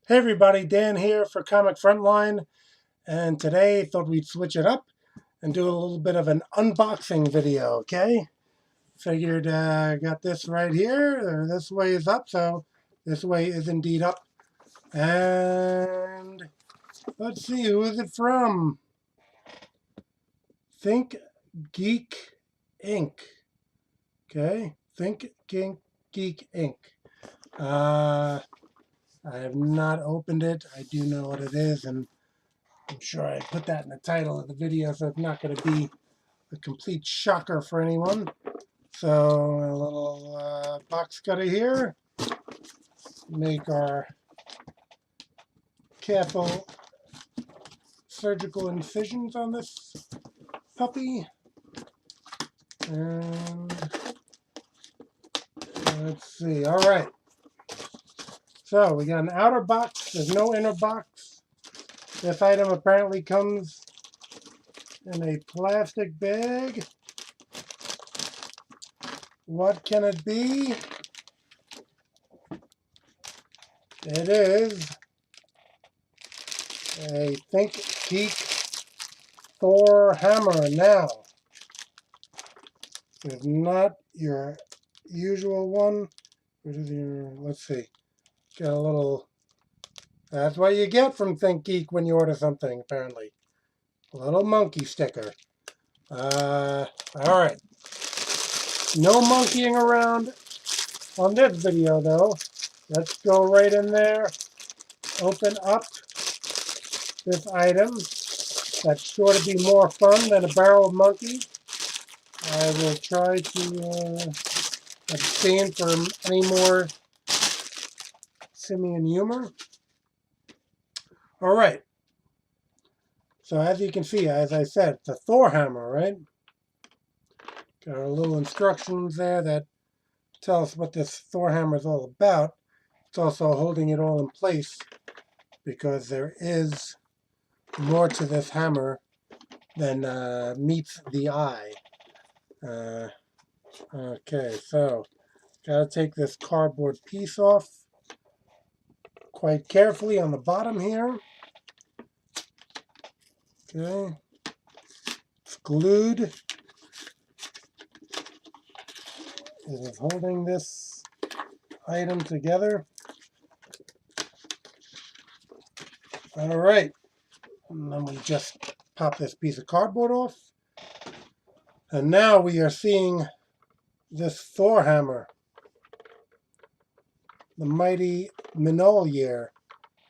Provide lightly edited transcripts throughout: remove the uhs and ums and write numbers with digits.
Hey everybody, Dan here for Comic Frontline, and today I thought we'd switch it up and do a little bit of an unboxing video, okay? Figured got this right here, or this way is up, so this way is indeed up. And let's see, who is it from? Think Geek Inc. Okay, Geek Inc. Uh, I have not opened it. I do know what it is, and I'm sure I put that in the title of the video, so it's not going to be a complete shocker for anyone. So a little box cutter here. Make our careful surgical incisions on this puppy. And let's see. All right. So we got an outer box. There's no inner box. This item apparently comes in a plastic bag. What can it be? It is a Think Geek Thor hammer. Now, it's not your usual one. Let's see, got a little, that's what you get from Think Geek when you order something, apparently. A little monkey sticker. All right. No monkeying around on this video, though. Let's go right in there, open up this item. That's sure to be more fun than a barrel of monkeys. I will try to abstain from any more simian humor. All right. So as you can see, as I said, it's a Thor hammer, right? Got our little instructions there that tell us what this Thor hammer is all about. It's also holding it all in place because there is more to this hammer than meets the eye. Okay, so gotta take this cardboard piece off quite carefully on the bottom here. Okay, it's glued. It is holding this item together. All right, and then we just pop this piece of cardboard off. And now we are seeing this Thor hammer, the mighty Mjolnir,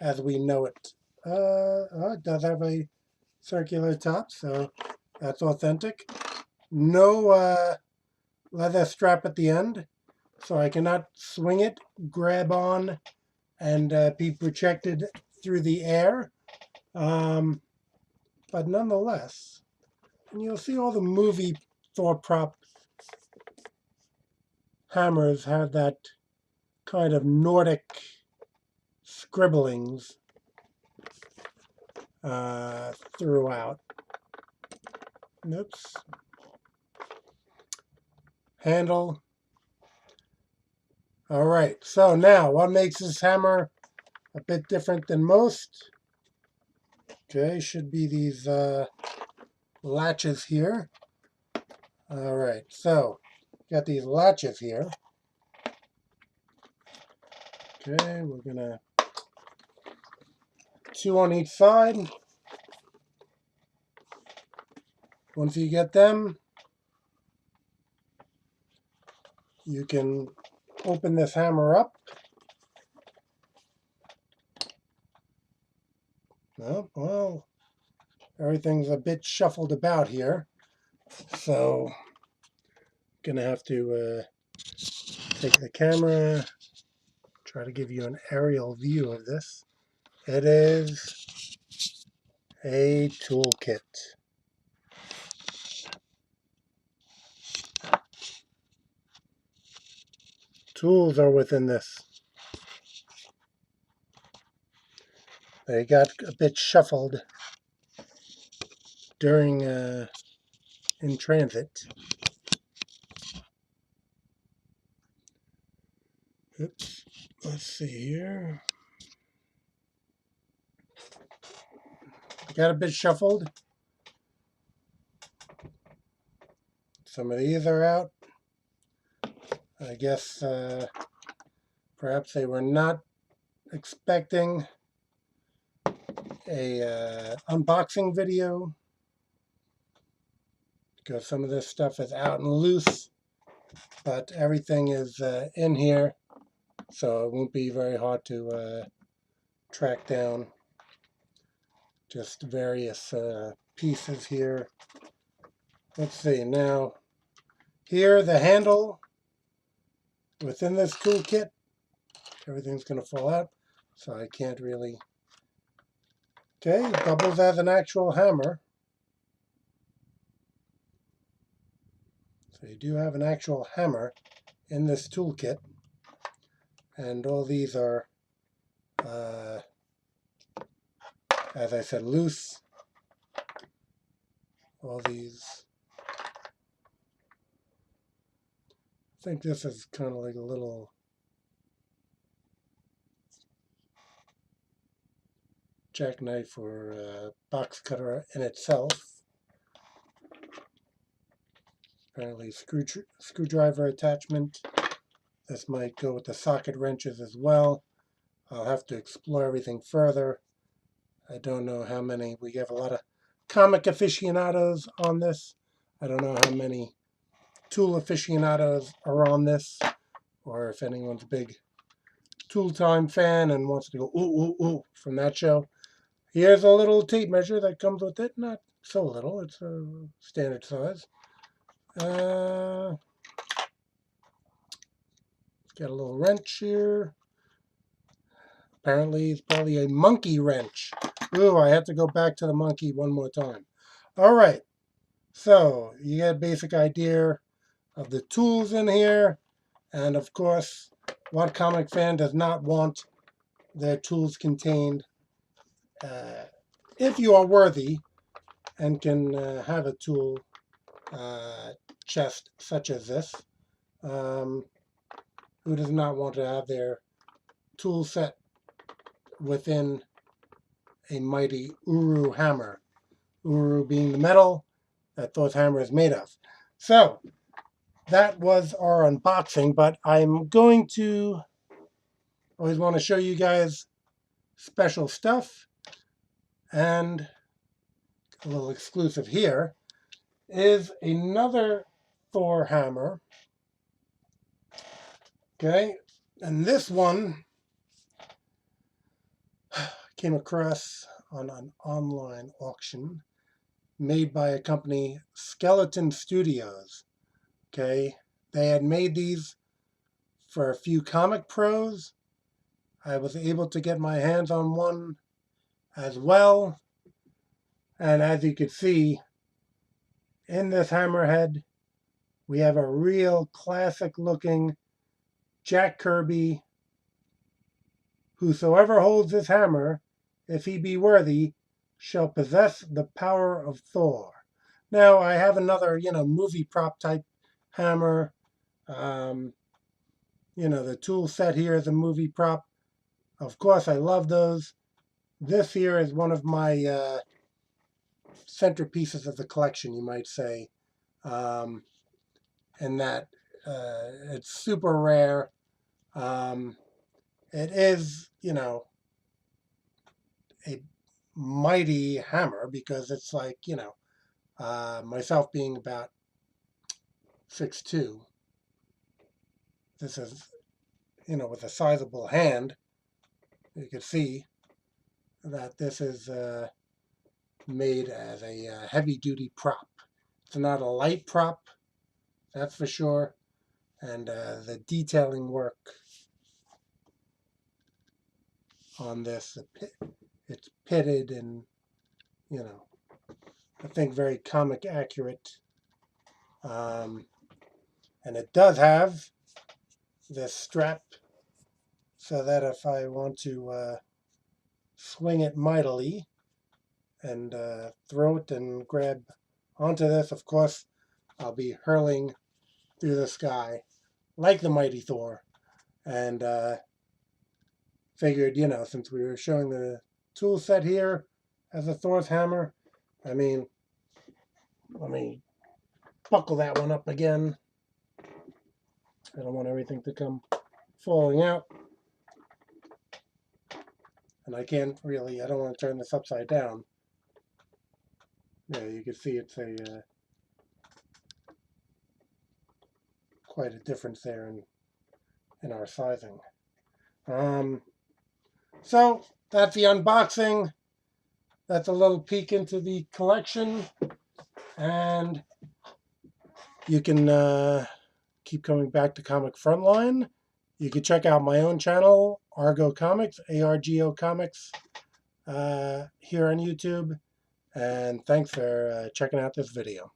as we know it. It does have a circular top, so that's authentic. No leather strap at the end, so I cannot swing it, grab on, and be projected through the air. But nonetheless, and you'll see all the movie Thor prop hammers have that kind of Nordic scribblings throughout. Oops. Handle. All right, so now what makes this hammer a bit different than most? Okay, should be these latches here. All right, so got these latches here. Okay, we're gonna two on each side. Once you get them, you can open this hammer up. Oh, well, everything's a bit shuffled about here, so gonna have to take the camera, try to give you an aerial view of this. It is a toolkit. Tools are within this. They got a bit shuffled during in transit. Oops. Let's see here. got a bit shuffled. Some of these are out. I guess perhaps they were not expecting a unboxing video, because some of this stuff is out and loose, but everything is in here, so it won't be very hard to track down. Just various pieces here. Let's see, now here the handle within this toolkit, everything's going to fall out, so I can't really. Okay, it doubles as an actual hammer. So you do have an actual hammer in this toolkit, and all these are, as I said, loose. All these. I think this is kind of like a little jackknife or box cutter in itself. Apparently screwdriver attachment. This might go with the socket wrenches as well. I'll have to explore everything further. I don't know how many. We have a lot of comic aficionados on this. I don't know how many tool aficionados are on this, or if anyone's a big Tool Time fan and wants to go ooh, ooh, ooh from that show. Here's a little tape measure that comes with it. Not so little. It's a standard size. Got a little wrench here. Apparently it's probably a monkey wrench. Ooh, I have to go back to the monkey one more time. All right. So you get a basic idea of the tools in here. And of course, what comic fan does not want their tools contained? If you are worthy and can have a tool chest such as this, who does not want to have their tool set within a mighty Uru hammer? Uru being the metal that Thor's hammer is made of. So that was our unboxing, but I'm going to always want to show you guys special stuff, and a little exclusive here is another Thor hammer. Okay, and this one came across on an online auction made by a company, Skeleton Studios. Okay, they had made these for a few comic pros. I was able to get my hands on one as well, and as you can see, in this hammerhead, we have a real classic looking Jack Kirby. Whosoever holds this hammer, if he be worthy, shall possess the power of Thor. Now, I have another, movie prop type hammer. The tool set here is a movie prop. Of course, I love those. This here is one of my centerpieces of the collection, you might say. In that it's super rare. It is, a mighty hammer, because it's like, myself being about 6'2", this is, with a sizable hand, you can see that this is made as a heavy-duty prop. It's not a light prop, that's for sure. And the detailing work on this, it's pitted and, I think very comic accurate. And it does have this strap, so that if I want to swing it mightily and throw it and grab onto this, of course, I'll be hurling through the sky like the mighty Thor. And figured, since we were showing the tool set here, as a Thor's hammer. I mean, let me buckle that one up again. I don't want everything to come falling out. And I can't really, I don't want to turn this upside down. Yeah, you can see it's a quite a difference there in our sizing. So that's the unboxing. That's a little peek into the collection. And you can keep coming back to Comic Frontline. You can check out my own channel, Argo Comics, ARGO Comics, here on YouTube. And thanks for checking out this video.